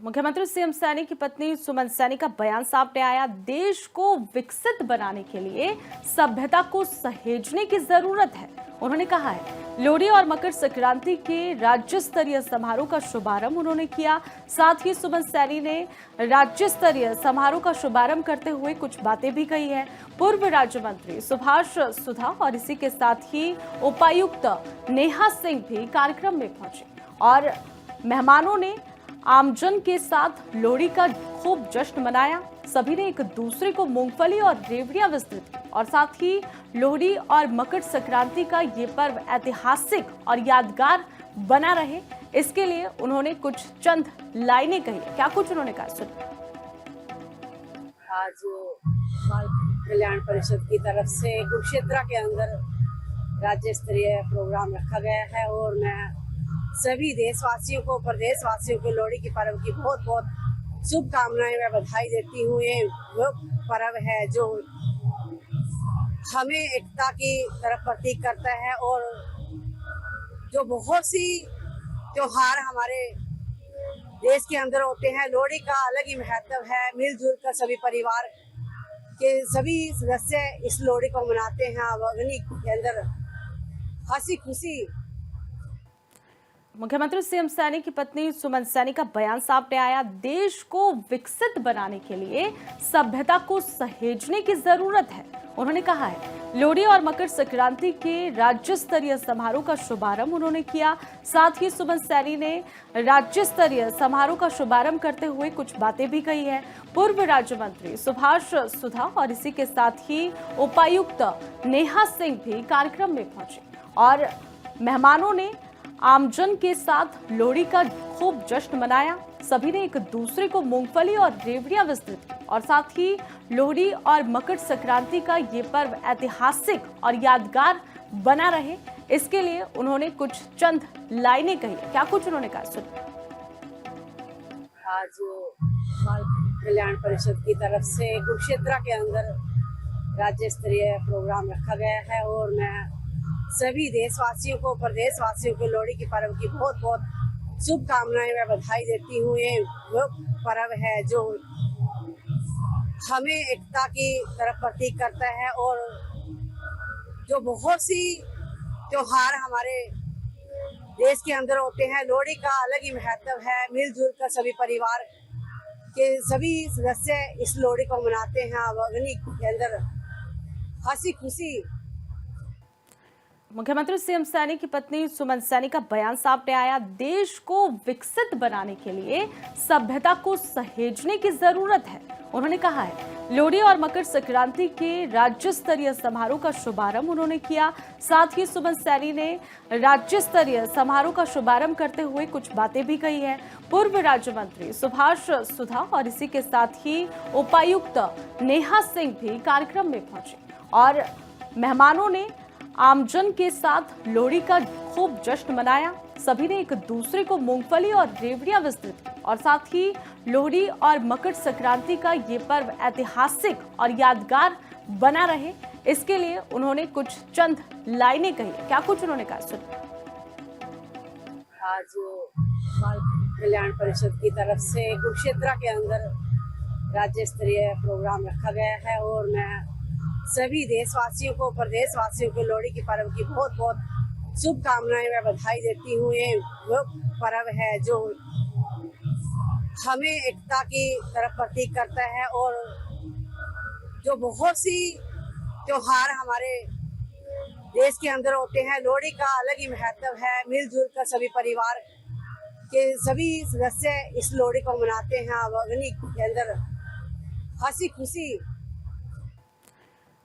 मुख्यमंत्री सीएम सैनी की पत्नी सुमन सैनी का बयान सामने आया। देश को विकसित बनाने के लिए सभ्यता को सहेजने की जरूरत है। उन्होंने कहा है लोहड़ी और मकर संक्रांति के राज्य स्तरीय समारोह का शुभारंभ उन्होंने किया। साथ ही सुमन सैनी ने राज्य स्तरीय समारोह का शुभारंभ करते हुए कुछ बातें भी कही है। पूर्व राज्य मंत्री सुभाष सुधा और इसी के साथ ही उपायुक्त नेहा सिंह भी कार्यक्रम में पहुंचे और मेहमानों ने आमजन के साथ लोहड़ी का खूब जश्न मनाया। सभी ने एक दूसरे को मूंगफली और रेवड़ियां वितरित की और साथ ही लोहड़ी और मकर संक्रांति का ये पर्व ऐतिहासिक और यादगार बना रहे, इसके लिए उन्होंने कुछ चंद लाइनें कही। क्या कुछ उन्होंने कहा, सुनिए। आज बाल कल्याण परिषद की तरफ से कुरुक्षेत्र के अंदर राज्य स्तरीय प्रोग्राम रखा गया है और मैं सभी देशवासियों को, प्रदेशवासियों को लोहड़ी की पर्व की बहुत बहुत शुभकामनाएं व बधाई देती हूँ। ये वो पर्व है जो हमें एकता की तरफ प्रतीक करता है और जो बहुत सी त्योहार हमारे देश के अंदर होते हैं, लोहड़ी का अलग ही महत्व है। मिलजुल कर सभी परिवार के सभी सदस्य इस लोहड़ी को मनाते हैं। अग्नि के अंदर हंसी खुशी। मुख्यमंत्री सीएम सैनी की पत्नी सुमन सैनी का बयान सामने आया। देश को विकसित बनाने के लिए सभ्यता को सहेजने की जरूरत है। उन्होंने कहा है लोहड़ी और मकर संक्रांति के राज्य स्तरीय समारोह का शुभारंभ उन्होंने किया। साथ ही सुमन सैनी ने राज्य स्तरीय समारोह का शुभारंभ करते हुए कुछ बातें भी कही है। पूर्व राज्य मंत्री सुभाष सुधा और इसी के साथ ही उपायुक्त नेहा सिंह भी कार्यक्रम में पहुंचे और मेहमानों ने आमजन के साथ लोहड़ी का खूब जश्न मनाया। सभी ने एक दूसरे को मूंगफली और रेवड़ियां वितरित की और साथ ही लोहड़ी और मकर संक्रांति का ये पर्व ऐतिहासिक और यादगार बना रहे, इसके लिए उन्होंने कुछ चंद लाइनें कही। क्या कुछ उन्होंने कहा, सुनिए। आज बाल कल्याण परिषद की तरफ से कुरुक्षेत्र के अंदर राज्य स्तरीय प्रोग्राम रखा गया है और मैं सभी देशवासियों को, प्रदेशवासियों को लोहड़ी की पर्व की बहुत बहुत शुभकामनाएं व बधाई देती हूँ। ये वो पर्व है जो हमें एकता की तरफ प्रतीक करता है और जो बहुत सी त्योहार हमारे देश के अंदर होते हैं, लोहड़ी का अलग ही महत्व है। मिलजुल कर सभी परिवार के सभी सदस्य इस लोहड़ी को मनाते हैं। अग्नि के अंदर हंसी खुशी। मुख्यमंत्री सीएम सैनी की पत्नी सुमन सैनी का बयान सामने आया। देश को विकसित बनाने के लिए सभ्यता को सहेजने की जरूरत है। उन्होंने कहा है लोहड़ी और मकर संक्रांति के राज्य स्तरीय समारोह का शुभारंभ उन्होंने किया। साथ ही सुमन सैनी ने राज्य स्तरीय समारोह का शुभारंभ करते हुए कुछ बातें भी कही है। पूर्व राज्य मंत्री सुभाष सुधा और इसी के साथ ही उपायुक्त नेहा सिंह भी कार्यक्रम में पहुंचे और मेहमानों ने आमजन के साथ लोहड़ी का खूब जश्न मनाया। सभी ने एक दूसरे को मूंगफली और रेवड़ियां वितरित की और साथ ही लोहड़ी और मकर संक्रांति का ये पर्व ऐतिहासिक और यादगार बना रहे, इसके लिए उन्होंने कुछ चंद लाइनें कही। क्या कुछ उन्होंने कहा, सुनिए। आज बाल कल्याण परिषद की तरफ से कुरुक्षेत्र के अंदर राज्य स्तरीय प्रोग्राम रखा गया है और मैं सभी देशवासियों को, प्रदेशवासियों को लोहड़ी की पर्व की बहुत बहुत शुभकामनाएं व बधाई देती हूँ। ये वो पर्व है जो हमें एकता की तरफ प्रतीक करता है और जो बहुत सी त्योहार हमारे देश के अंदर होते हैं, लोहड़ी का अलग ही महत्व है। मिलजुल कर सभी परिवार के सभी सदस्य इस लोहड़ी को मनाते हैं। अग्नि के अंदर हंसी खुशी।